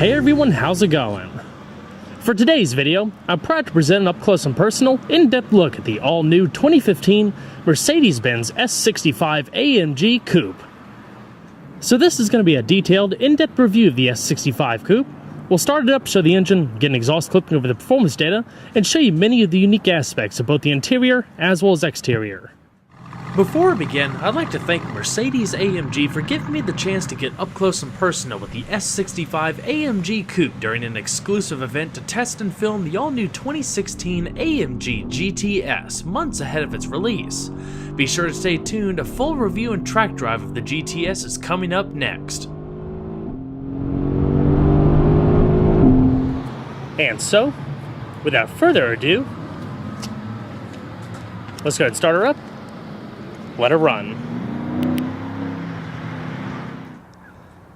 Hey everyone, how's it going? For today's video, I'm proud to present an up-close and personal, in-depth look at the all-new 2015 Mercedes-Benz S65 AMG Coupe. So this is going to be a detailed, in-depth review of the S65 Coupe. We'll start it up, show the engine, get an exhaust clipping over the performance data, and show you many of the unique aspects of both the interior as well as exterior. Before we begin, I'd like to thank Mercedes AMG for giving me the chance to get up close and personal with the S65 AMG Coupe during an exclusive event to test and film the all-new 2016 AMG GTS months ahead of its release. Be sure to stay tuned, a full review and track drive of the GTS is coming up next. And so, without further ado, let's go ahead and start her up. Let her run.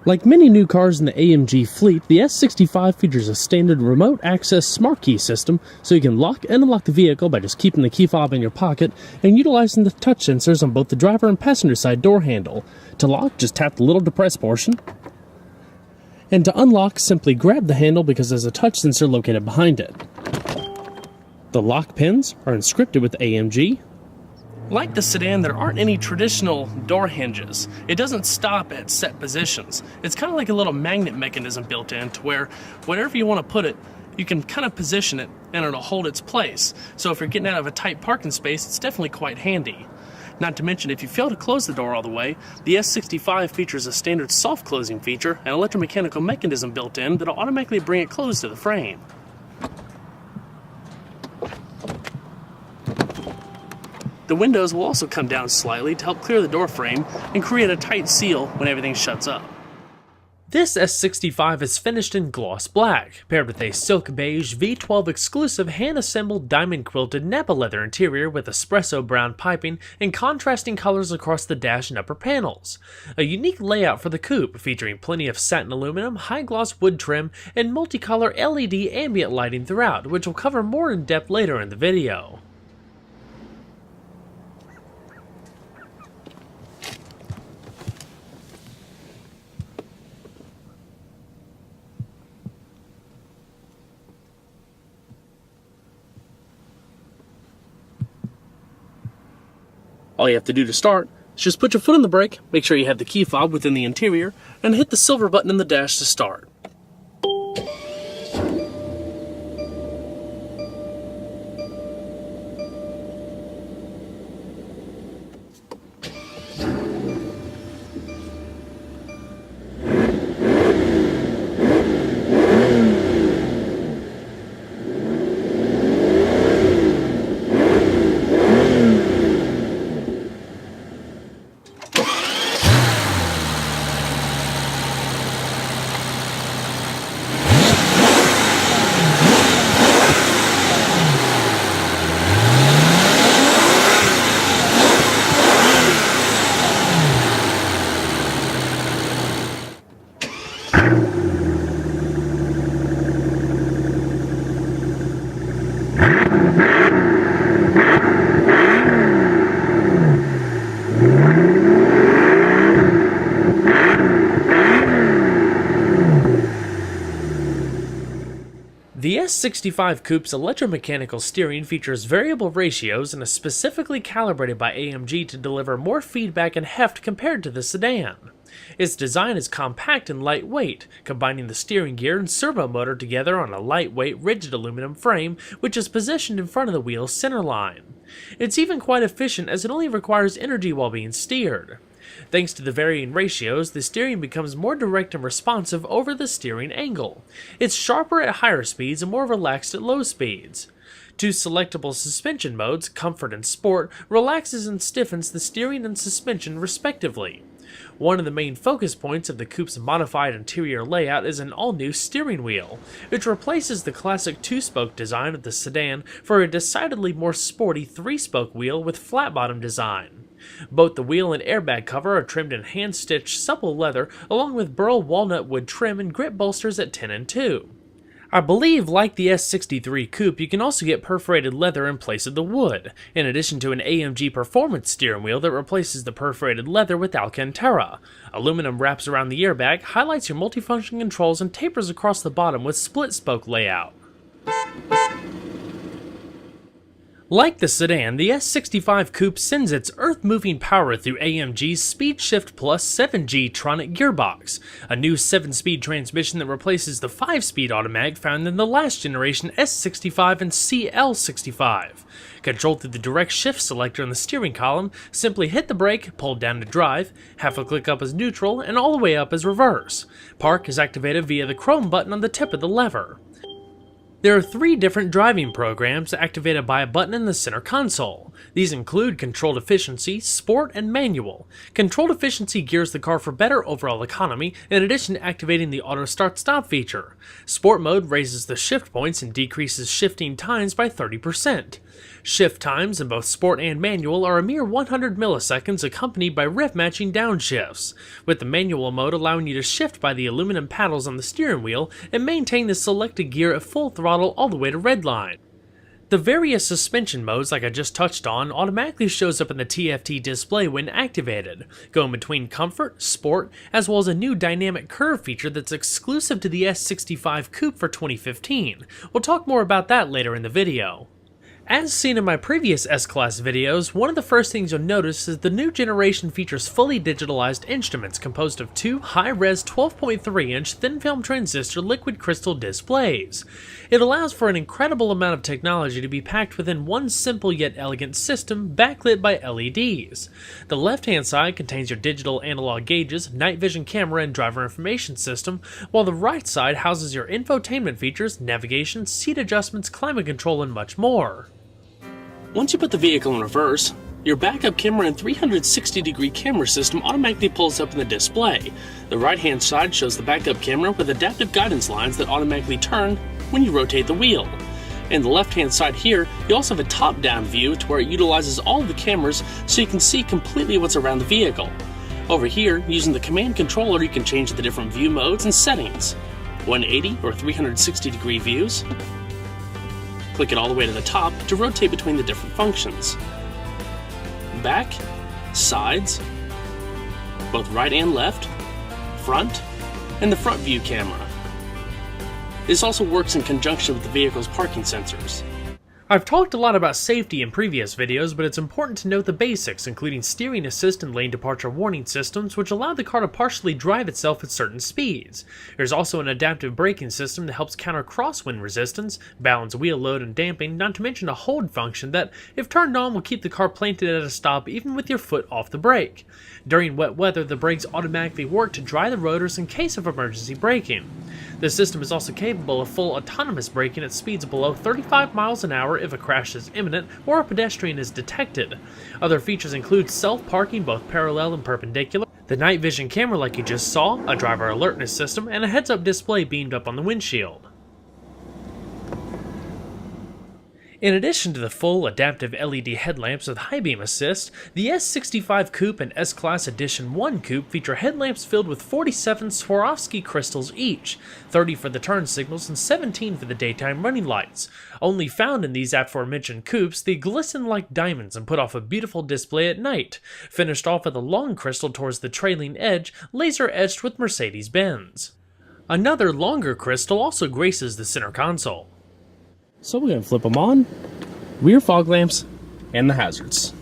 Like many new cars in the AMG fleet, the S65 features a standard remote access smart key system, so you can lock and unlock the vehicle by just keeping the key fob in your pocket and utilizing the touch sensors on both the driver and passenger side door handle. To lock, just tap the little depressed portion. And to unlock, simply grab the handle because there's a touch sensor located behind it. The lock pins are inscripted with AMG. Like the sedan, there aren't any traditional door hinges. It doesn't stop at set positions. It's kind of like a little magnet mechanism built in to where wherever you want to put it, you can kind of position it and it'll hold its place. So if you're getting out of a tight parking space, it's definitely quite handy. Not to mention, if you fail to close the door all the way, the S65 features a standard soft closing feature and electromechanical mechanism built in that'll automatically bring it closed to the frame. The windows will also come down slightly to help clear the door frame and create a tight seal when everything shuts up. This S65 is finished in gloss black, paired with a silk beige V12 exclusive hand-assembled diamond-quilted Napa leather interior with espresso brown piping and contrasting colors across the dash and upper panels. A unique layout for the coupe, featuring plenty of satin aluminum, high-gloss wood trim, and multicolor LED ambient lighting throughout, which we'll cover more in depth later in the video. All you have to do to start is just put your foot on the brake, make sure you have the key fob within the interior, and hit the silver button in the dash to start. The S65 Coupe's electromechanical steering features variable ratios and is specifically calibrated by AMG to deliver more feedback and heft compared to the sedan. Its design is compact and lightweight, combining the steering gear and servo motor together on a lightweight, rigid aluminum frame, which is positioned in front of the wheel's center line. It's even quite efficient as it only requires energy while being steered. Thanks to the varying ratios, the steering becomes more direct and responsive over the steering angle. It's sharper at higher speeds and more relaxed at low speeds. Two selectable suspension modes, Comfort and Sport, relaxes and stiffens the steering and suspension respectively. One of the main focus points of the Coupe's modified interior layout is an all-new steering wheel, which replaces the classic two-spoke design of the sedan for a decidedly more sporty three-spoke wheel with flat-bottom design. Both the wheel and airbag cover are trimmed in hand-stitched supple leather along with burl walnut wood trim and grip bolsters at 10 and 2. I believe, like the S63 Coupe, you can also get perforated leather in place of the wood, in addition to an AMG performance steering wheel that replaces the perforated leather with Alcantara. Aluminum wraps around the airbag, highlights your multifunction controls, and tapers across the bottom with split-spoke layout. Like the sedan, the S65 Coupe sends its earth-moving power through AMG's Speed Shift Plus 7G Tronic gearbox, a new 7-speed transmission that replaces the 5-speed automatic found in the last generation S65 and CL65. Controlled through the direct shift selector in the steering column, simply hit the brake, pull down to drive, half a click up as neutral, and all the way up as reverse. Park is activated via the chrome button on the tip of the lever. There are 3 different driving programs activated by a button in the center console. These include Controlled Efficiency, Sport, and Manual. Controlled Efficiency gears the car for better overall economy, in addition to activating the Auto Start-Stop feature. Sport Mode raises the shift points and decreases shifting times by 30%. Shift times in both Sport and Manual are a mere 100 milliseconds accompanied by rev-matching downshifts, with the Manual mode allowing you to shift by the aluminum paddles on the steering wheel and maintain the selected gear at full throttle all the way to redline. The various suspension modes, like I just touched on, automatically shows up in the TFT display when activated, going between Comfort, Sport, as well as a new Dynamic Curve feature that's exclusive to the S65 Coupe for 2015. We'll talk more about that later in the video. As seen in my previous S-Class videos, one of the first things you'll notice is the new generation features fully digitalized instruments composed of 2 high-res 12.3-inch thin-film transistor liquid crystal displays. It allows for an incredible amount of technology to be packed within one simple yet elegant system backlit by LEDs. The left-hand side contains your digital analog gauges, night vision camera, and driver information system, while the right side houses your infotainment features, navigation, seat adjustments, climate control, and much more. Once you put the vehicle in reverse, your backup camera and 360-degree camera system automatically pulls up in the display. The right-hand side shows the backup camera with adaptive guidance lines that automatically turn when you rotate the wheel. And the left-hand side here, you also have a top-down view to where it utilizes all of the cameras so you can see completely what's around the vehicle. Over here, using the command controller, you can change the different view modes and settings. 180 or 360-degree views. Click it all the way to the top to rotate between the different functions. Back, sides, both right and left, front, and the front view camera. This also works in conjunction with the vehicle's parking sensors. I've talked a lot about safety in previous videos, but it's important to note the basics, including steering assist and lane departure warning systems, which allow the car to partially drive itself at certain speeds. There's also an adaptive braking system that helps counter crosswind resistance, balance wheel load and damping, not to mention a hold function that, if turned on, will keep the car planted at a stop even with your foot off the brake. During wet weather, the brakes automatically work to dry the rotors in case of emergency braking. The system is also capable of full autonomous braking at speeds below 35 miles an hour if a crash is imminent or a pedestrian is detected. Other features include self-parking both parallel and perpendicular, the night vision camera like you just saw, a driver alertness system, and a heads-up display beamed up on the windshield. In addition to the full adaptive LED headlamps with high beam assist, the S65 Coupe and S-Class Edition 1 Coupe feature headlamps filled with 47 Swarovski crystals each, 30 for the turn signals and 17 for the daytime running lights. Only found in these aforementioned coupes, they glisten like diamonds and put off a beautiful display at night, finished off with a long crystal towards the trailing edge, laser etched with Mercedes-Benz. Another longer crystal also graces the center console. So we're going to flip them on, rear fog lamps, and the hazards.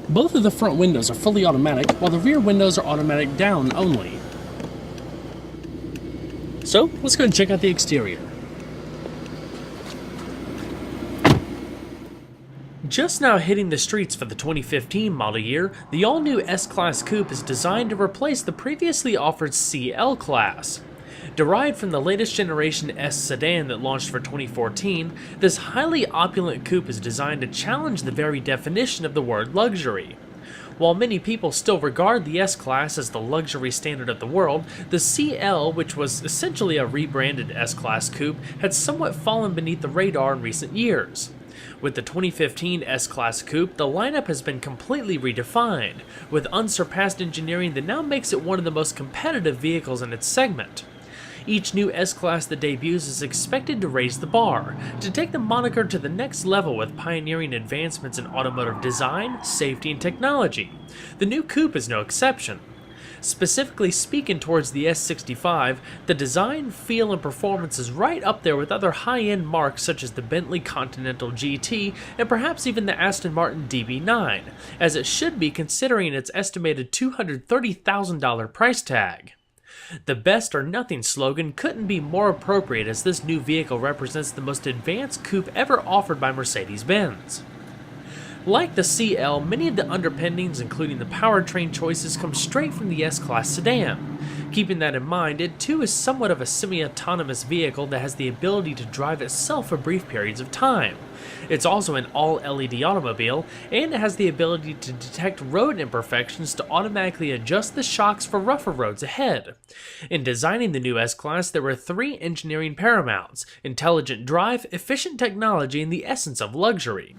Both of the front windows are fully automatic, while the rear windows are automatic down only. So let's go and check out the exterior. Just now hitting the streets for the 2015 model year, the all-new S-Class Coupe is designed to replace the previously offered CL Class. Derived from the latest generation S sedan that launched for 2014, this highly opulent coupe is designed to challenge the very definition of the word luxury. While many people still regard the S-Class as the luxury standard of the world, the CL, which was essentially a rebranded S-Class coupe, had somewhat fallen beneath the radar in recent years. With the 2015 S-Class Coupe, the lineup has been completely redefined, with unsurpassed engineering that now makes it one of the most competitive vehicles in its segment. Each new S-Class that debuts is expected to raise the bar, to take the moniker to the next level with pioneering advancements in automotive design, safety, and technology. The new Coupe is no exception. Specifically speaking towards the S65, the design, feel, and performance is right up there with other high-end marques such as the Bentley Continental GT and perhaps even the Aston Martin DB9, as it should be considering its estimated $230,000 price tag. The best or nothing slogan couldn't be more appropriate as this new vehicle represents the most advanced coupe ever offered by Mercedes-Benz. Like the CL, many of the underpinnings, including the powertrain choices, come straight from the S-Class sedan. Keeping that in mind, it too is somewhat of a semi-autonomous vehicle that has the ability to drive itself for brief periods of time. It's also an all-LED automobile, and it has the ability to detect road imperfections to automatically adjust the shocks for rougher roads ahead. In designing the new S-Class, there were three engineering paramounts: intelligent drive, efficient technology, and the essence of luxury.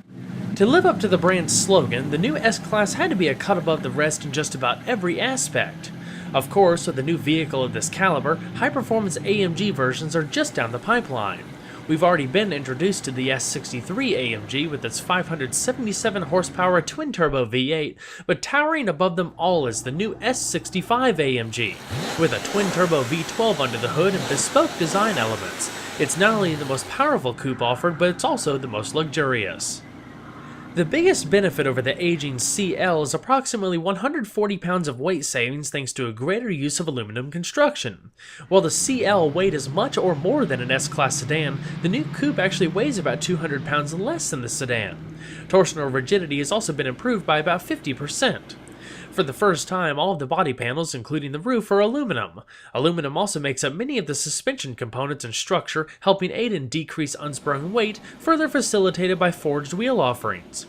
To live up to the brand's slogan, the new S-Class had to be a cut above the rest in just about every aspect. Of course, with a new vehicle of this caliber, high-performance AMG versions are just down the pipeline. We've already been introduced to the S63 AMG with its 577 horsepower twin-turbo V8, but towering above them all is the new S65 AMG. With a twin-turbo V12 under the hood and bespoke design elements, it's not only the most powerful coupe offered, but it's also the most luxurious. The biggest benefit over the aging CL is approximately 140 pounds of weight savings thanks to a greater use of aluminum construction. While the CL weighed as much or more than an S-Class sedan, the new coupe actually weighs about 200 pounds less than the sedan. Torsional rigidity has also been improved by about 50%. For the first time, all of the body panels, including the roof, are aluminum. Aluminum also makes up many of the suspension components and structure, helping aid in decreased unsprung weight, further facilitated by forged wheel offerings.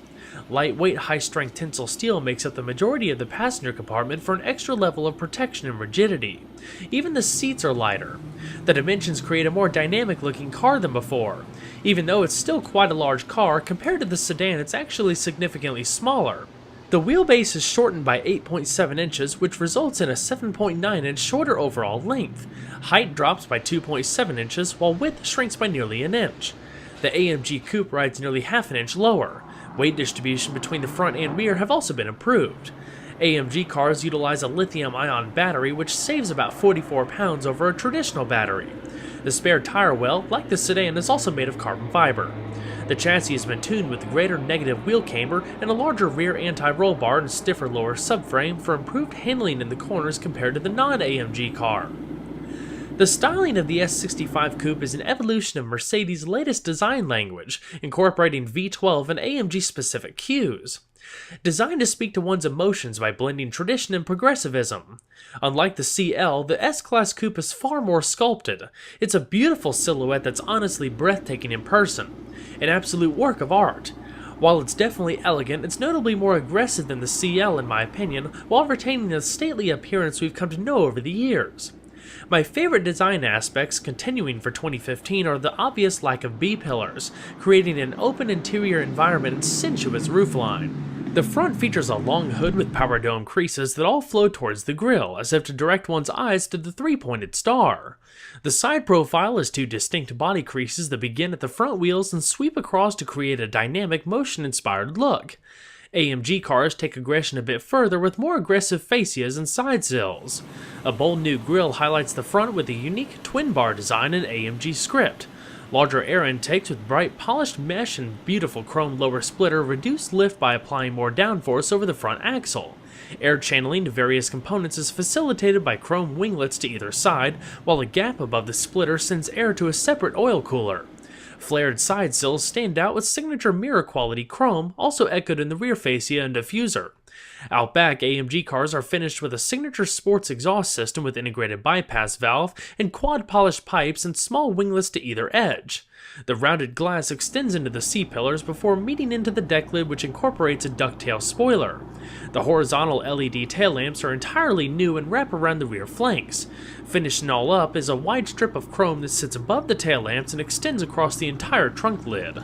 Lightweight, high-strength tensile steel makes up the majority of the passenger compartment for an extra level of protection and rigidity. Even the seats are lighter. The dimensions create a more dynamic-looking car than before. Even though it's still quite a large car, compared to the sedan, it's actually significantly smaller. The wheelbase is shortened by 8.7 inches, which results in a 7.9 inch shorter overall length. Height drops by 2.7 inches, while width shrinks by nearly an inch. The AMG Coupe rides nearly half an inch lower. Weight distribution between the front and rear have also been improved. AMG cars utilize a lithium-ion battery, which saves about 44 pounds over a traditional battery. The spare tire well, like the sedan, is also made of carbon fiber. The chassis has been tuned with greater negative wheel camber and a larger rear anti-roll bar and stiffer lower subframe for improved handling in the corners compared to the non-AMG car. The styling of the S65 Coupe is an evolution of Mercedes' latest design language, incorporating V12 and AMG-specific cues. Designed to speak to one's emotions by blending tradition and progressivism. Unlike the CL, the S-Class Coupe is far more sculpted. It's a beautiful silhouette that's honestly breathtaking in person. An absolute work of art. While it's definitely elegant, it's notably more aggressive than the CL in my opinion, while retaining the stately appearance we've come to know over the years. My favorite design aspects, continuing for 2015, are the obvious lack of B-pillars, creating an open interior environment and sensuous roofline. The front features a long hood with power dome creases that all flow towards the grille, as if to direct one's eyes to the three-pointed star. The side profile is two distinct body creases that begin at the front wheels and sweep across to create a dynamic, motion-inspired look. AMG cars take aggression a bit further with more aggressive fascias and side sills. A bold new grille highlights the front with a unique twin-bar design in AMG script. Larger air intakes with bright polished mesh and beautiful chrome lower splitter reduce lift by applying more downforce over the front axle. Air channeling to various components is facilitated by chrome winglets to either side, while a gap above the splitter sends air to a separate oil cooler. Flared side sills stand out with signature mirror quality chrome, also echoed in the rear fascia and diffuser. Out back, AMG cars are finished with a signature sports exhaust system with integrated bypass valve and quad-polished pipes and small winglets to either edge. The rounded glass extends into the C-pillars before meeting into the deck lid, which incorporates a ducktail spoiler. The horizontal LED tail lamps are entirely new and wrap around the rear flanks. Finishing all up is a wide strip of chrome that sits above the tail lamps and extends across the entire trunk lid.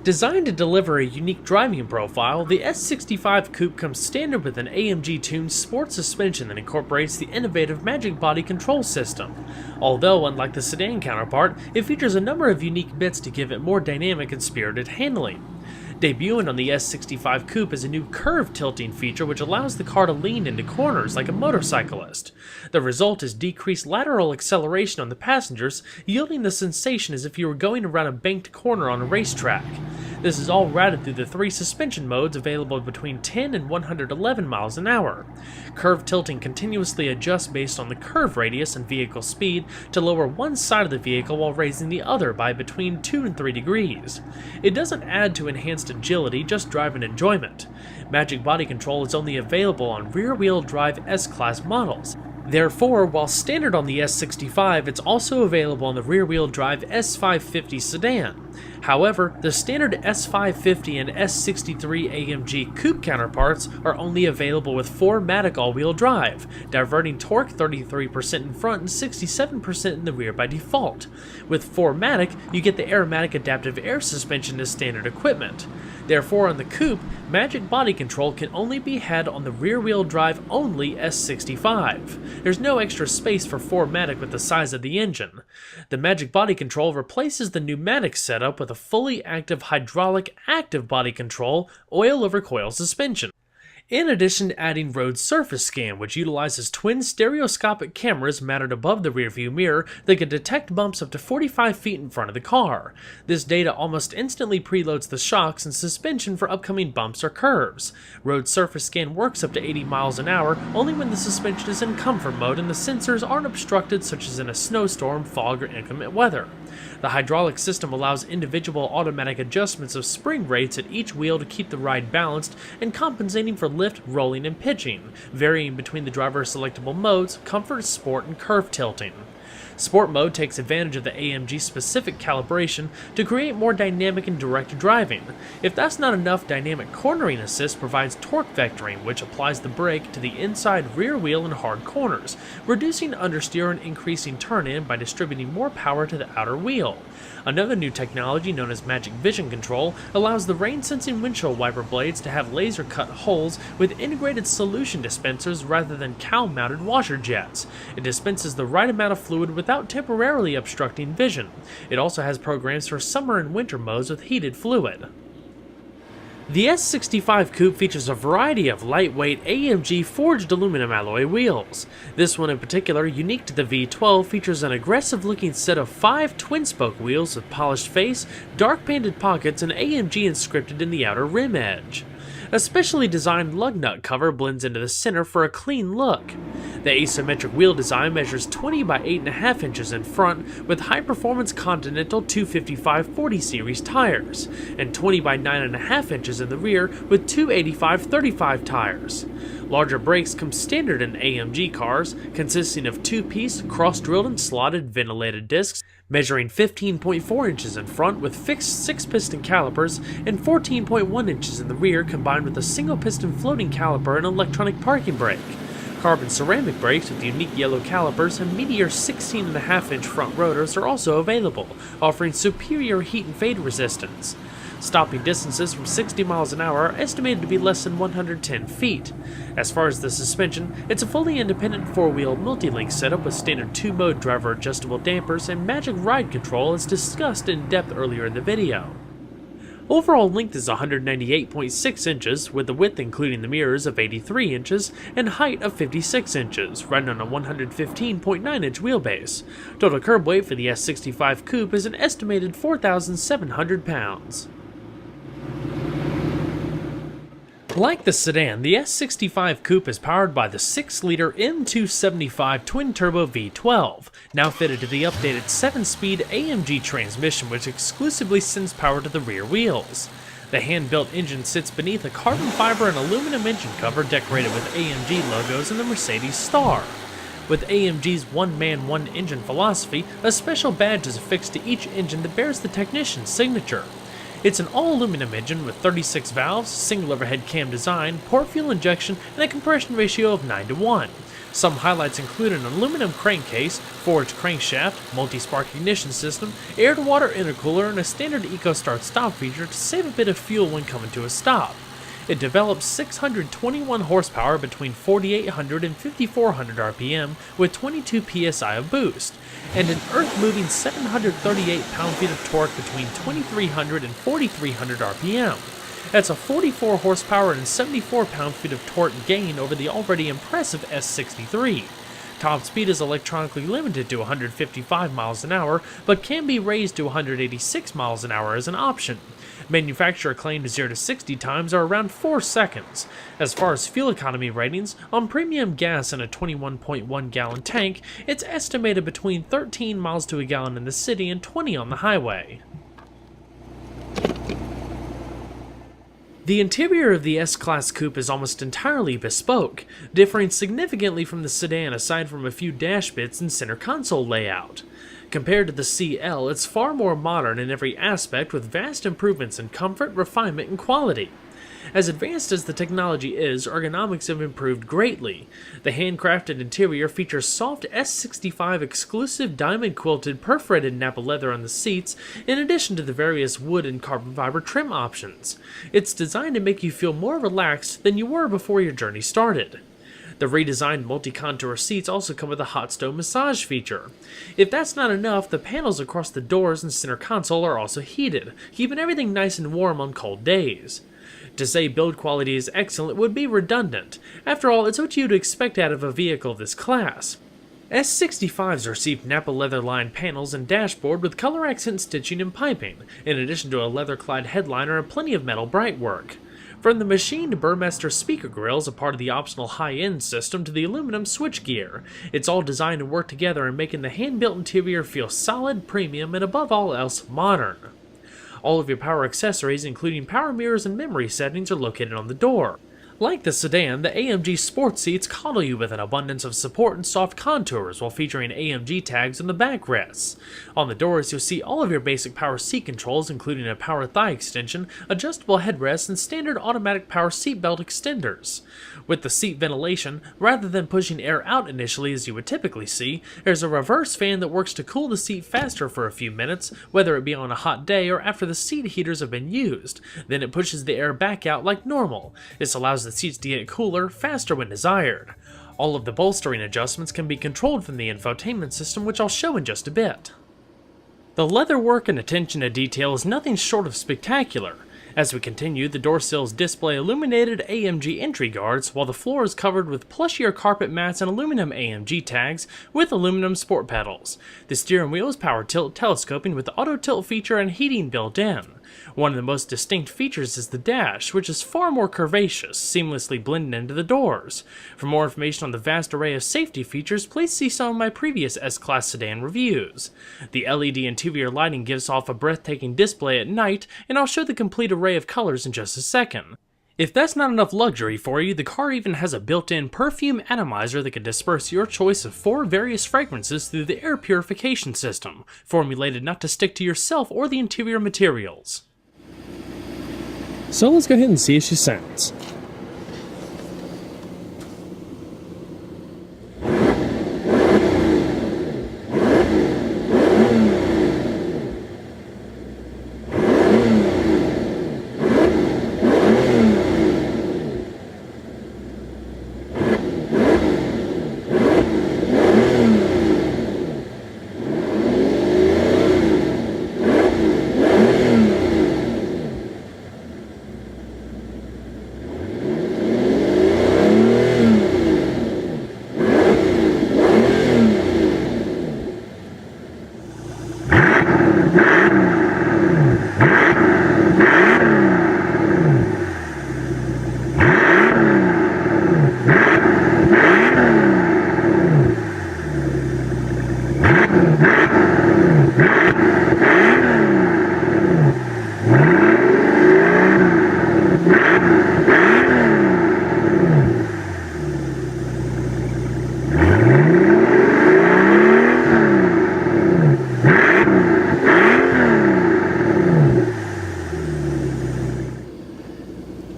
Designed to deliver a unique driving profile, the S65 Coupe comes standard with an AMG-tuned sport suspension that incorporates the innovative Magic Body control system. Although, unlike the sedan counterpart, it features a number of unique bits to give it more dynamic and spirited handling. Debuting on the S65 Coupe is a new curve tilting feature which allows the car to lean into corners like a motorcyclist. The result is decreased lateral acceleration on the passengers, yielding the sensation as if you were going around a banked corner on a racetrack. This is all routed through the 3 suspension modes available between 10 and 111 miles an hour. Curve tilting continuously adjusts based on the curve radius and vehicle speed to lower one side of the vehicle while raising the other by between 2 and 3 degrees. It doesn't add to enhanced agility, just drive and enjoyment. Magic Body control is only available on rear-wheel drive S-Class models. Therefore, while standard on the S65, it's also available on the rear-wheel drive S550 sedan. However, the standard S550 and S63 AMG Coupe counterparts are only available with 4MATIC all-wheel drive, diverting torque 33% in front and 67% in the rear by default. With 4MATIC, you get the aromatic adaptive air suspension as standard equipment. Therefore, on the Coupe, Magic Body control can only be had on the rear-wheel drive only S65. There's no extra space for 4MATIC with the size of the engine. The Magic Body control replaces the pneumatic setup with a fully active hydraulic active body control oil-over-coil suspension. In addition to adding road surface scan, which utilizes twin stereoscopic cameras mounted above the rearview mirror that can detect bumps up to 45 feet in front of the car. This data almost instantly preloads the shocks and suspension for upcoming bumps or curves. Road surface scan works up to 80 miles an hour only when the suspension is in comfort mode and the sensors aren't obstructed, such as in a snowstorm, fog, or inclement weather. The hydraulic system allows individual automatic adjustments of spring rates at each wheel to keep the ride balanced and compensating for lift, rolling, and pitching, varying between the driver's selectable modes, comfort, sport, and curve tilting. Sport mode takes advantage of the AMG specific calibration to create more dynamic and direct driving. If that's not enough, dynamic cornering assist provides torque vectoring, which applies the brake to the inside rear wheel in hard corners, reducing understeer and increasing turn-in by distributing more power to the outer wheel. Another new technology known as Magic Vision Control allows the rain-sensing windshield wiper blades to have laser-cut holes with integrated solution dispensers rather than cowl-mounted washer jets. It dispenses the right amount of fluid without temporarily obstructing vision. It also has programs for summer and winter modes with heated fluid. The S65 Coupe features a variety of lightweight AMG forged aluminum alloy wheels. This one in particular, unique to the V12, features an aggressive-looking set of 5 twin-spoke wheels with polished face, dark-painted pockets, and AMG inscripted in the outer rim edge. A specially designed lug nut cover blends into the center for a clean look. The asymmetric wheel design measures 20 by 8.5 inches in front with high-performance Continental 255/40 series tires, and 20 by 9.5 inches in the rear with 285/35 tires. Larger brakes come standard in AMG cars, consisting of 2-piece, cross-drilled and slotted ventilated discs, measuring 15.4 inches in front with fixed 6-piston calipers and 14.1 inches in the rear combined with a single-piston floating caliper and electronic parking brake. Carbon ceramic brakes with unique yellow calipers and Meteor 16.5-inch front rotors are also available, offering superior heat and fade resistance. Stopping distances from 60 miles an hour are estimated to be less than 110 feet. As far as the suspension, it's a fully independent 4-wheel multi-link setup with standard 2-mode driver adjustable dampers and Magic Ride control as discussed in depth earlier in the video. Overall length is 198.6 inches, with the width including the mirrors of 83 inches and height of 56 inches, running on a 115.9-inch wheelbase. Total curb weight for the S65 Coupe is an estimated 4,700 pounds. Like the sedan, the S65 Coupe is powered by the 6-liter M275 twin-turbo V12, now fitted to the updated 7-speed AMG transmission which exclusively sends power to the rear wheels. The hand-built engine sits beneath a carbon fiber and aluminum engine cover decorated with AMG logos and the Mercedes star. With AMG's one-man, one-engine philosophy, a special badge is affixed to each engine that bears the technician's signature. It's an all-aluminum engine with 36 valves, single overhead cam design, port fuel injection, and a compression ratio of 9:1. Some highlights include an aluminum crankcase, forged crankshaft, multi-spark ignition system, air-to-water intercooler, and a standard eco start-stop feature to save a bit of fuel when coming to a stop. It develops 621 horsepower between 4,800 and 5,400 RPM with 22 psi of boost, and an earth-moving 738 pound-feet of torque between 2,300 and 4,300 RPM. That's a 44 horsepower and 74 pound-feet of torque gain over the already impressive S63. Top speed is electronically limited to 155 miles an hour, but can be raised to 186 miles an hour as an option. Manufacturer claimed 0 to 60 times are around 4 seconds. As far as fuel economy ratings, on premium gas in a 21.1 gallon tank, it's estimated between 13 miles to a gallon in the city and 20 on the highway. The interior of the S-Class Coupe is almost entirely bespoke, differing significantly from the sedan aside from a few dash bits and center console layout. Compared to the CL, it's far more modern in every aspect with vast improvements in comfort, refinement, and quality. As advanced as the technology is, ergonomics have improved greatly. The handcrafted interior features soft S65 exclusive diamond-quilted perforated Napa leather on the seats, in addition to the various wood and carbon fiber trim options. It's designed to make you feel more relaxed than you were before your journey started. The redesigned multi-contour seats also come with a hot stove massage feature. If that's not enough, the panels across the doors and center console are also heated, keeping everything nice and warm on cold days. To say build quality is excellent would be redundant. After all, it's what you'd expect out of a vehicle of this class. S65s received Napa leather-lined panels and dashboard with color accent stitching and piping, in addition to a leather-clad headliner and plenty of metal brightwork. From the machined Burmester speaker grills, a part of the optional high-end system, to the aluminum switchgear, it's all designed to work together and making the hand-built interior feel solid, premium, and above all else, modern. All of your power accessories, including power mirrors and memory settings, are located on the door. Like the sedan, the AMG Sport seats coddle you with an abundance of support and soft contours while featuring AMG tags on the backrests. On the doors, you'll see all of your basic power seat controls, including a power thigh extension, adjustable headrests, and standard automatic power seatbelt extenders. With the seat ventilation, rather than pushing air out initially as you would typically see, there's a reverse fan that works to cool the seat faster for a few minutes, whether it be on a hot day or after the seat heaters have been used. Then it pushes the air back out like normal. This allows the seats to get cooler faster when desired. All of the bolstering adjustments can be controlled from the infotainment system, which I'll show in just a bit. The leatherwork and attention to detail is nothing short of spectacular. As we continue, the door sills display illuminated AMG entry guards, while the floor is covered with plushier carpet mats and aluminum AMG tags with aluminum sport pedals. The steering wheel is power tilt telescoping with the auto tilt feature and heating built in. One of the most distinct features is the dash, which is far more curvaceous, seamlessly blending into the doors. For more information on the vast array of safety features, please see some of my previous S-Class sedan reviews. The LED interior lighting gives off a breathtaking display at night, and I'll show the complete array of colors in just a second. If that's not enough luxury for you, the car even has a built-in perfume atomizer that can disperse your choice of 4 various fragrances through the air purification system, formulated not to stick to yourself or the interior materials. So let's go ahead and see how she sounds.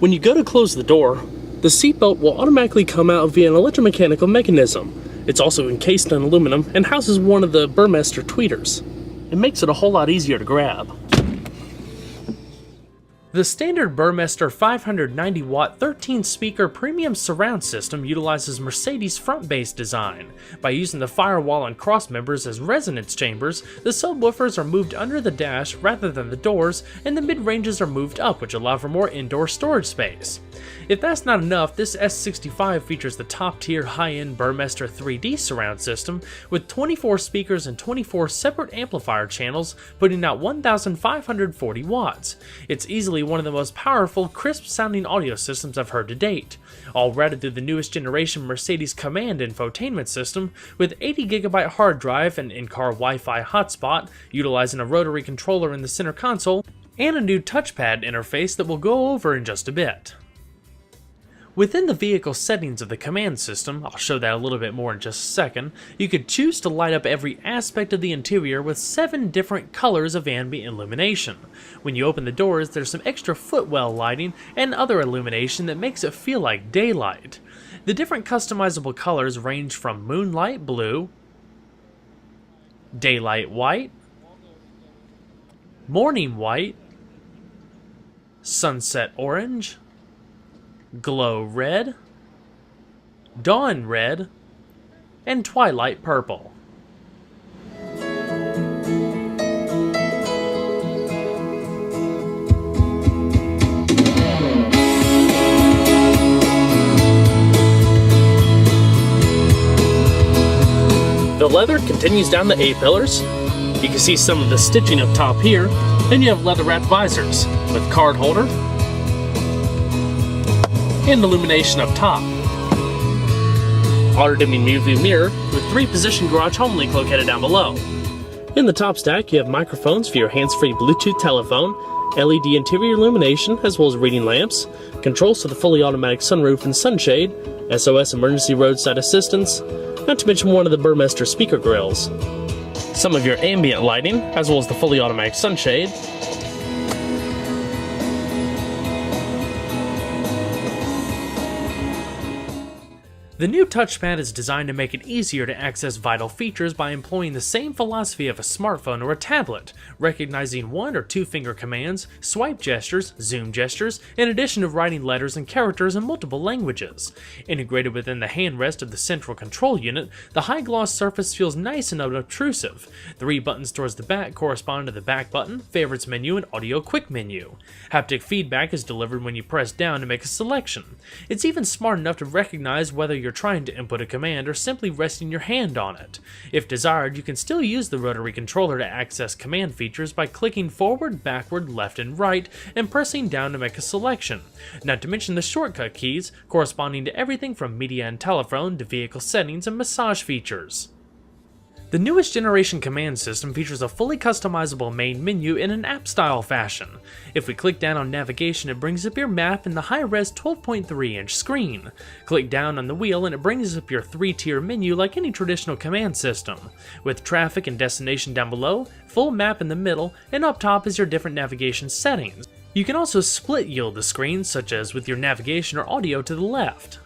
When you go to close the door, the seatbelt will automatically come out via an electromechanical mechanism. It's also encased in aluminum and houses one of the Burmester tweeters. It makes it a whole lot easier to grab. The standard Burmester 590-watt 13-speaker premium surround system utilizes Mercedes' front-based design. By using the firewall and cross members as resonance chambers, the subwoofers are moved under the dash rather than the doors, and the mid-ranges are moved up, which allow for more indoor storage space. If that's not enough, this S65 features the top-tier high-end Burmester 3D surround system with 24 speakers and 24 separate amplifier channels, putting out 1,540 watts. It's easily one of the most powerful, crisp-sounding audio systems I've heard to date, all routed through the newest generation Mercedes Command infotainment system with 80GB hard drive and in-car Wi-Fi hotspot, utilizing a rotary controller in the center console, and a new touchpad interface that we'll go over in just a bit. Within the vehicle settings of the command system, I'll show that a little bit more in just a second, you could choose to light up every aspect of the interior with 7 different colors of ambient illumination. When you open the doors, there's some extra footwell lighting and other illumination that makes it feel like daylight. The different customizable colors range from moonlight blue, daylight white, morning white, sunset orange, glow red, dawn red, and twilight purple. The leather continues down the A-pillars. You can see some of the stitching up top here, and you have leather-wrapped visors with card holder and illumination up top. Auto-dimming view mirror with 3-position garage home link located down below. In the top stack, you have microphones for your hands-free Bluetooth telephone, LED interior illumination, as well as reading lamps, controls to the fully automatic sunroof and sunshade, SOS emergency roadside assistance, not to mention one of the Burmester speaker grills. Some of your ambient lighting, as well as the fully automatic sunshade, The new touchpad is designed to make it easier to access vital features by employing the same philosophy of a smartphone or a tablet, recognizing 1 or 2 finger commands, swipe gestures, zoom gestures, in addition to writing letters and characters in multiple languages. Integrated within the handrest of the central control unit, the high-gloss surface feels nice and unobtrusive. 3 buttons towards the back correspond to the back button, favorites menu, and audio quick menu. Haptic feedback is delivered when you press down to make a selection. It's even smart enough to recognize whether you're trying to input a command or simply resting your hand on it. If desired, you can still use the rotary controller to access command features by clicking forward, backward, left, and right, and pressing down to make a selection. Not to mention the shortcut keys, corresponding to everything from media and telephone to vehicle settings and massage features. The newest generation command system features a fully customizable main menu in an app-style fashion. If we click down on navigation, it brings up your map in the high-res 12.3-inch screen. Click down on the wheel and it brings up your 3-tier menu like any traditional command system. With traffic and destination down below, full map in the middle, and up top is your different navigation settings. You can also split yield the screen, such as with your navigation or audio to the left.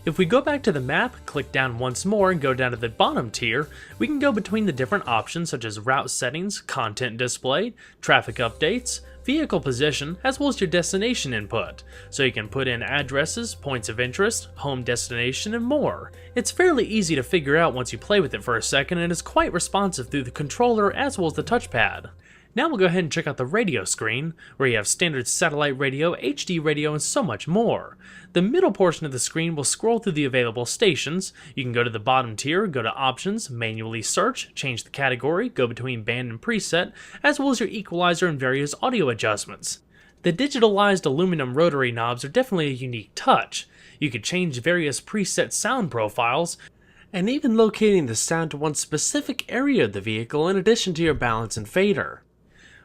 If we go back to the map, click down once more and go down to the bottom tier, we can go between the different options such as route settings, content display, traffic updates, vehicle position, as well as your destination input. So you can put in addresses, points of interest, home destination, and more. It's fairly easy to figure out once you play with it for a second and is quite responsive through the controller as well as the touchpad. Now we'll go ahead and check out the radio screen, where you have standard satellite radio, HD radio, and so much more. The middle portion of the screen will scroll through the available stations. You can go to the bottom tier, go to options, manually search, change the category, go between band and preset, as well as your equalizer and various audio adjustments. The digitalized aluminum rotary knobs are definitely a unique touch. You could change various preset sound profiles, and even locating the sound to one specific area of the vehicle in addition to your balance and fader.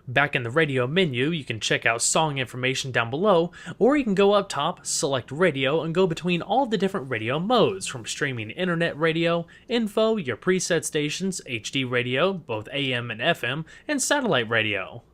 Back in the radio menu, you can check out song information down below, or you can go up top, select radio, and go between all the different radio modes, from streaming internet radio, info, your preset stations, HD radio, both AM and FM, and satellite radio.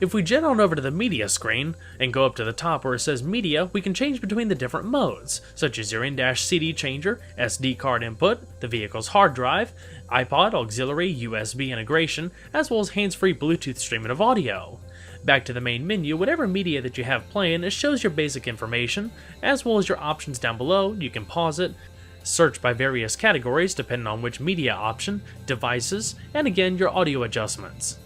If we jet on over to the media screen and go up to the top where it says media, we can change between the different modes, such as your in-dash CD changer, SD card input, the vehicle's hard drive, iPod, auxiliary, USB integration, as well as hands-free Bluetooth streaming of audio. Back to the main menu, whatever media that you have playing, it shows your basic information, as well as your options down below. You can pause it, search by various categories depending on which media option, devices, and again your audio adjustments.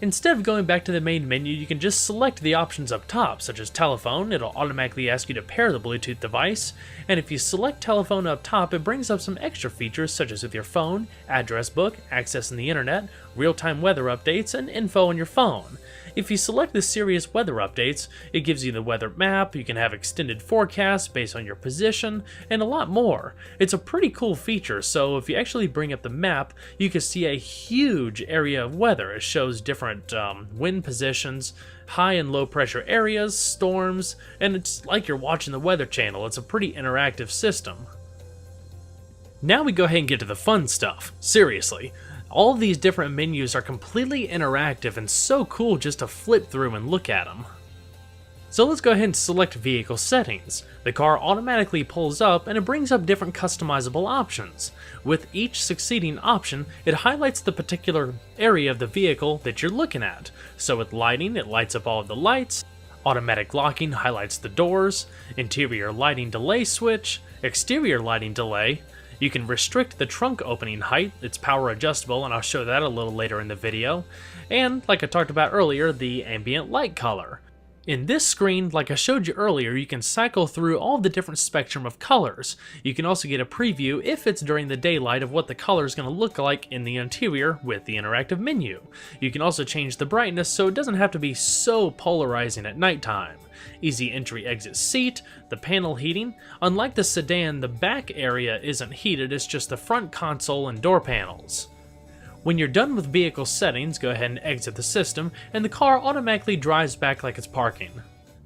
Instead of going back to the main menu, you can just select the options up top, such as telephone. It'll automatically ask you to pair the Bluetooth device, and if you select telephone up top, it brings up some extra features such as with your phone, address book, accessing the internet, real-time weather updates, and info on your phone. If you select the Sirius weather updates, it gives you the weather map, you can have extended forecasts based on your position, and a lot more. It's a pretty cool feature, so if you actually bring up the map, you can see a huge area of weather. It shows different wind positions, high and low pressure areas, storms, and it's like you're watching the Weather Channel. It's a pretty interactive system. Now we go ahead and get to the fun stuff. Seriously. All of these different menus are completely interactive and so cool just to flip through and look at them. So let's go ahead and select vehicle settings. The car automatically pulls up and it brings up different customizable options. With each succeeding option, it highlights the particular area of the vehicle that you're looking at. So with lighting, it lights up all of the lights, automatic locking highlights the doors, interior lighting delay switch, exterior lighting delay. You can restrict the trunk opening height, it's power adjustable, and I'll show that a little later in the video. And, like I talked about earlier, the ambient light color. In this screen, like I showed you earlier, you can cycle through all the different spectrum of colors. You can also get a preview, if it's during the daylight, of what the color is going to look like in the interior with the interactive menu. You can also change the brightness so it doesn't have to be so polarizing at nighttime. Easy entry-exit seat, the panel heating. Unlike the sedan, the back area isn't heated, it's just the front console and door panels. When you're done with vehicle settings, go ahead and exit the system, and the car automatically drives back like it's parking.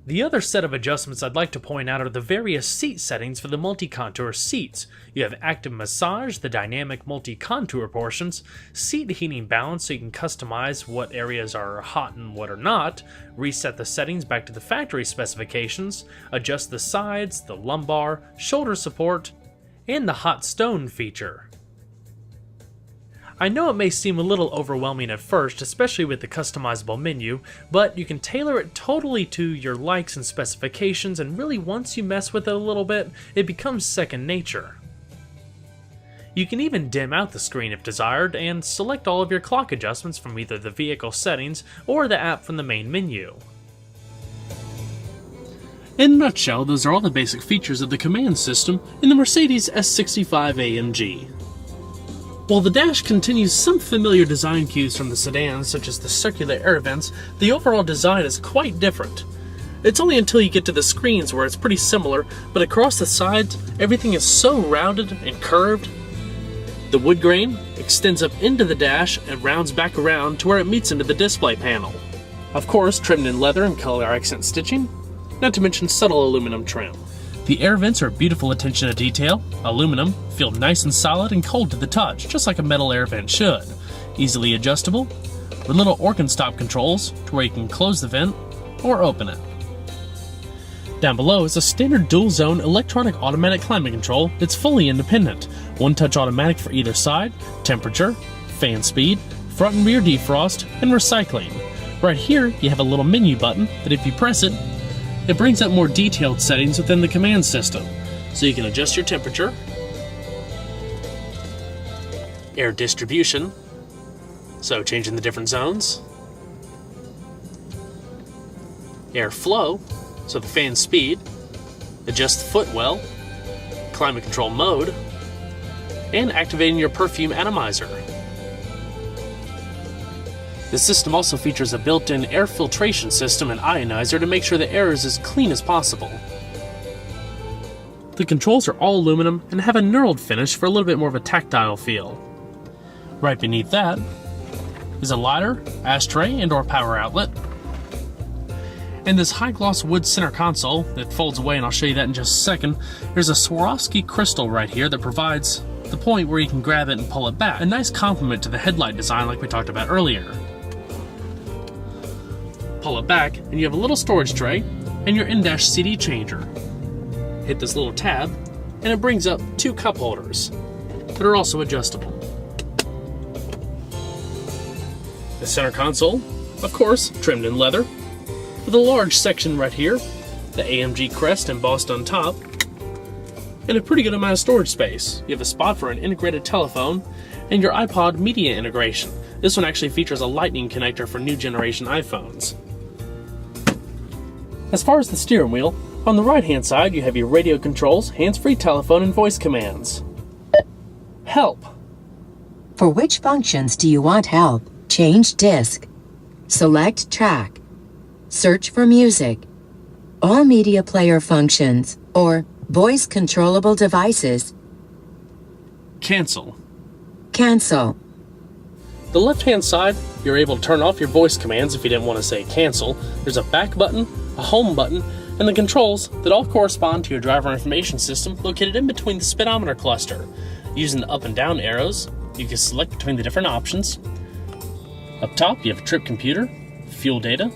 The other set of adjustments I'd like to point out are the various seat settings for the multi-contour seats. You have active massage, the dynamic multi-contour portions, seat heating balance so you can customize what areas are hot and what are not, reset the settings back to the factory specifications, adjust the sides, the lumbar, shoulder support, and the hot stone feature. I know it may seem a little overwhelming at first, especially with the customizable menu, but you can tailor it totally to your likes and specifications, and really once you mess with it a little bit, it becomes second nature. You can even dim out the screen if desired, and select all of your clock adjustments from either the vehicle settings or the app from the main menu. In a nutshell, those are all the basic features of the command system in the Mercedes S65 AMG. While the dash continues some familiar design cues from the sedans, such as the circular air vents, the overall design is quite different. It's only until you get to the screens where it's pretty similar, but across the sides, everything is so rounded and curved. The wood grain extends up into the dash and rounds back around to where it meets into the display panel. Of course, trimmed in leather and color accent stitching, not to mention subtle aluminum trim. The air vents are beautiful attention to detail, aluminum, feel nice and solid and cold to the touch, just like a metal air vent should. Easily adjustable, with little organ stop controls to where you can close the vent or open it. Down below is a standard dual-zone electronic automatic climate control that's fully independent. One-touch automatic for either side, temperature, fan speed, front and rear defrost, and recycling. Right here you have a little menu button that if you press it, it brings up more detailed settings within the command system, so you can adjust your temperature, air distribution, so changing the different zones, air flow, so the fan speed, adjust the footwell, climate control mode, and activating your perfume atomizer. The system also features a built-in air filtration system and ionizer to make sure the air is as clean as possible. The controls are all aluminum and have a knurled finish for a little bit more of a tactile feel. Right beneath that is a lighter, ashtray, and/or power outlet. And this high-gloss wood center console that folds away, and I'll show you that in just a second. There's a Swarovski crystal right here that provides the point where you can grab it and pull it back. A nice complement to the headlight design like we talked about earlier. pull it back, and you have a little storage tray and your in-dash CD changer. Hit this little tab, and it brings up 2 cup holders that are also adjustable. The center console, of course, trimmed in leather, with a large section right here, the AMG crest embossed on top, and a pretty good amount of storage space. You have a spot for an integrated telephone and your iPod media integration. This one actually features a lightning connector for new generation iPhones. As far as the steering wheel, on the right hand side you have your radio controls, hands-free telephone, and voice commands. Help. For which functions do you want help? Change disc. Select track. Search for music. All media player functions, or voice controllable devices. Cancel. Cancel. The left-hand side, you're able to turn off your voice commands if you didn't want to say cancel. There's a back button, a home button, and the controls that all correspond to your driver information system located in between the speedometer cluster. Using the up and down arrows, you can select between the different options. Up top, you have a trip computer, fuel data,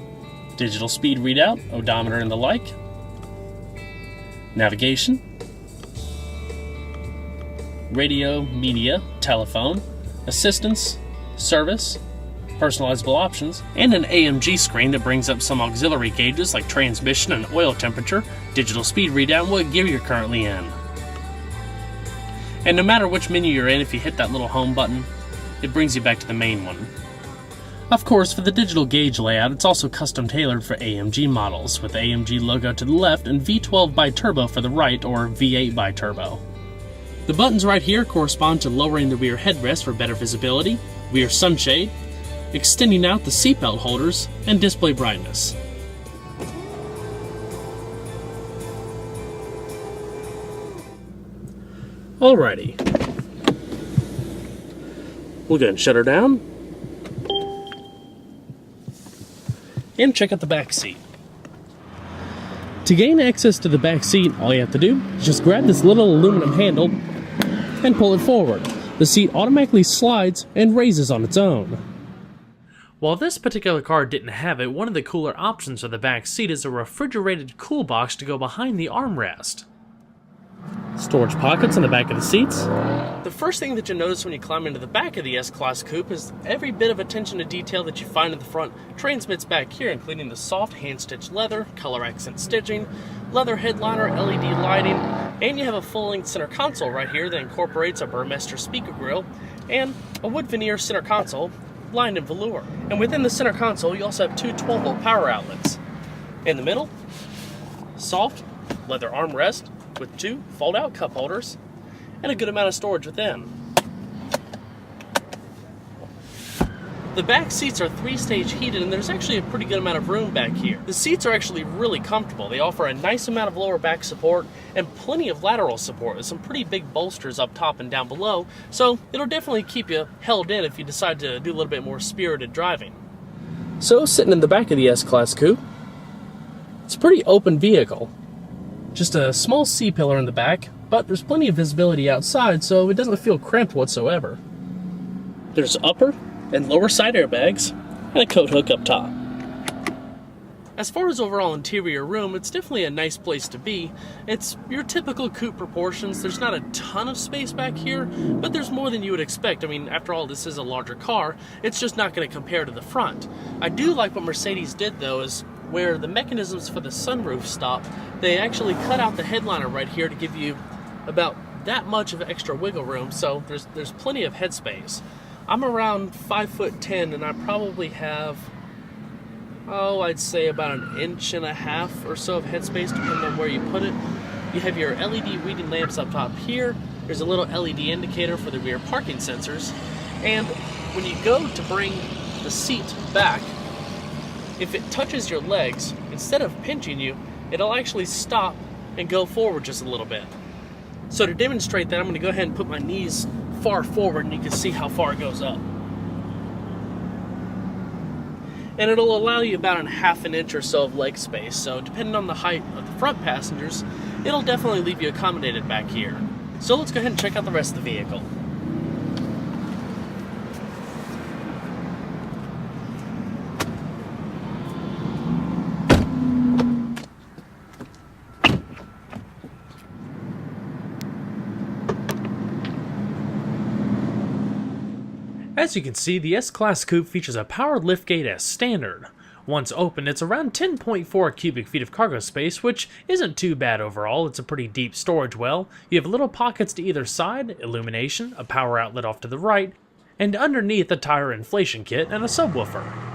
digital speed readout, odometer, and the like. Navigation, radio, media, telephone, assistance, service, personalizable options, and an AMG screen that brings up some auxiliary gauges like transmission and oil temperature, digital speed readout, and what gear you're currently in. And no matter which menu you're in, if you hit that little home button, it brings you back to the main one. Of course, for the digital gauge layout, it's also custom tailored for AMG models, with the AMG logo to the left and V12 Biturbo for the right, or V8 Biturbo. The buttons right here correspond to lowering the rear headrest for better visibility, rear sunshade, extending out the seatbelt holders, and display brightness. Alrighty. We'll go ahead and shut her down. And check out the back seat. To gain access to the back seat, all you have to do is just grab this little aluminum handle and pull it forward. The seat automatically slides and raises on its own. While this particular car didn't have it, one of the cooler options for the back seat is a refrigerated cool box to go behind the armrest. Storage pockets on the back of the seats. The first thing that you notice when you climb into the back of the S-Class Coupe is every bit of attention to detail that you find in the front transmits back here, including the soft hand-stitched leather, color accent stitching, leather headliner, LED lighting, and you have a full-length center console right here that incorporates a Burmester speaker grille and a wood veneer center console lined in velour. And within the center console, you also have 2 12-volt power outlets. In the middle, soft leather armrest with 2 fold-out cup holders and a good amount of storage within. The back seats are 3-stage heated, and there's actually a pretty good amount of room back here. The seats are actually really comfortable. They offer a nice amount of lower back support and plenty of lateral support with some pretty big bolsters up top and down below, so it'll definitely keep you held in if you decide to do a little bit more spirited driving. So, sitting in the back of the S-Class Coupe, it's a pretty open vehicle. Just a small C-pillar in the back, but there's plenty of visibility outside, so it doesn't feel cramped whatsoever. There's upper and lower side airbags, and a coat hook up top. As far as overall interior room, it's definitely a nice place to be. It's your typical coupe proportions. There's not a ton of space back here, but there's more than you would expect. I mean, after all, this is a larger car. It's just not going to compare to the front. I do like what Mercedes did, though, is where the mechanisms for the sunroof stop, they actually cut out the headliner right here to give you about that much of extra wiggle room, so there's plenty of headspace. I'm around 5'10", and I probably have, I'd say about 1.5 inches or so of headspace, depending on where you put it. You have your LED reading lamps up top here. There's a little LED indicator for the rear parking sensors. And when you go to bring the seat back, if it touches your legs, instead of pinching you, it'll actually stop and go forward just a little bit. So to demonstrate that, I'm going to go ahead and put my knees far forward, and you can see how far it goes up. And it'll allow you about 1/2 inch or so of leg space, so depending on the height of the front passengers, it'll definitely leave you accommodated back here. So let's go ahead and check out the rest of the vehicle. As you can see, the S-Class Coupe features a powered liftgate as standard. Once open, it's around 10.4 cubic feet of cargo space, which isn't too bad overall. It's a pretty deep storage well. You have little pockets to either side, illumination, a power outlet off to the right, and underneath a tire inflation kit and a subwoofer.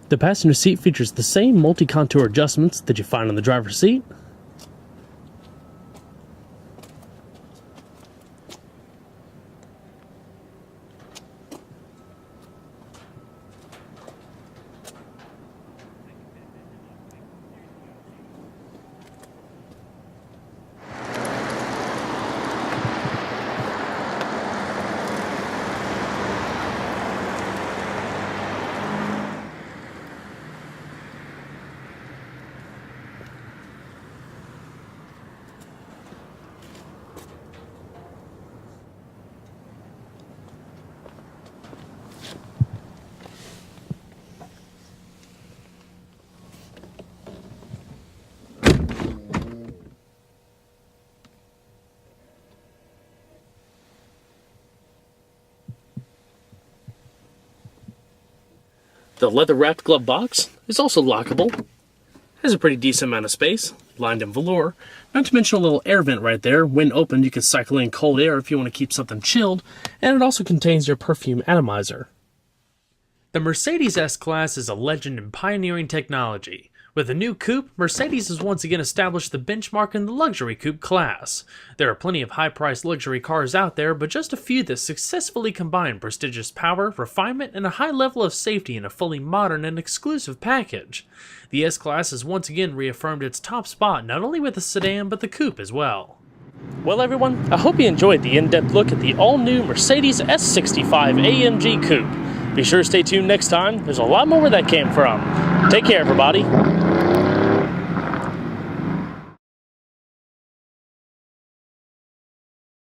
The passenger seat features the same multi-contour adjustments that you find on the driver's seat. The leather-wrapped glove box is also lockable. Has a pretty decent amount of space, lined in velour. Not to mention a little air vent right there. When opened, you can cycle in cold air if you want to keep something chilled. And it also contains your perfume atomizer. The Mercedes S-Class is a legend in pioneering technology. With the new coupe, Mercedes has once again established the benchmark in the luxury coupe class. There are plenty of high-priced luxury cars out there, but just a few that successfully combine prestigious power, refinement, and a high level of safety in a fully modern and exclusive package. The S-Class has once again reaffirmed its top spot not only with the sedan, but the coupe as well. Well everyone, I hope you enjoyed the in-depth look at the all-new Mercedes S65 AMG Coupe. Be sure to stay tuned next time, there's a lot more where that came from. Take care everybody.